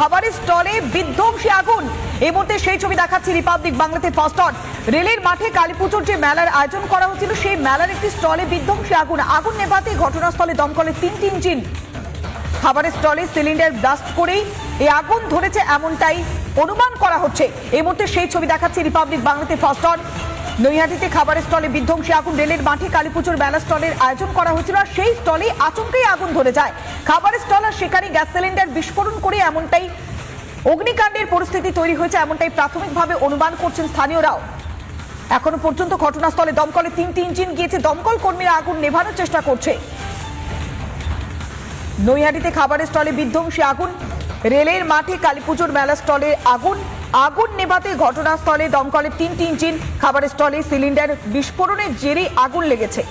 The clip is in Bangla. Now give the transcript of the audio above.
খাবারের স্টলে বিধ্বংসী আগুন। এই মুহূর্তে সেই ছবি দেখাচ্ছি রিপাবলিক বাংলাতে। ফার্স্ট অন রেলের মাঠে কালীপুজোর যে মেলার আয়োজন করা হচ্ছিল সেই মেলার একটি স্টলে বিধ্বংসী আগুন। আগুন নেভাতে ঘটনাস্থলে দমকলের 3টি ইঞ্জিন। খাবারের স্টলে সিলিন্ডার ব্লাস্ট করেই এই আগুন ধরেছে এমনটাই অনুমান করা হচ্ছে। এই মুহূর্তে সেই ছবি দেখাচ্ছি রিপাবলিক বাংলাতে। ফার্স্ট অন নৈহাটিতে খাবারের স্টলে বিধ্বংসী আগুন। রেলের মাঠে কালীপুজোর মেলা স্টলের আয়োজন করা হয়েছিল আর সেই স্টলে আচমকাই আগুন ধরে যায়। খাবারের স্টল আর সেখানে গ্যাস সিলিন্ডার বিস্ফোরণ করে এমনটাই অগ্নিকাণ্ডের পরিস্থিতি তৈরি হয়েছে, এমনটাই প্রাথমিকভাবে অনুমান করছেন স্থানীয়রাও। এখনো পর্যন্ত ঘটনাস্থলে দমকলের 3টি ইঞ্জিন গিয়েছে। দমকল কর্মীরা আগুন নেভানোর চেষ্টা করছে। নৈহাটিতে খাবারের স্টলে বিধ্বংসী আগুন। রেলের মাঠে কালীপুজোর মেলা স্টলে আগুন নেভাতে ঘটনাস্থলে দমকলের 3টি ইঞ্জিন। খাবারের স্টলে সিলিন্ডার বিস্ফোরণের জেরে আগুন লেগেছে।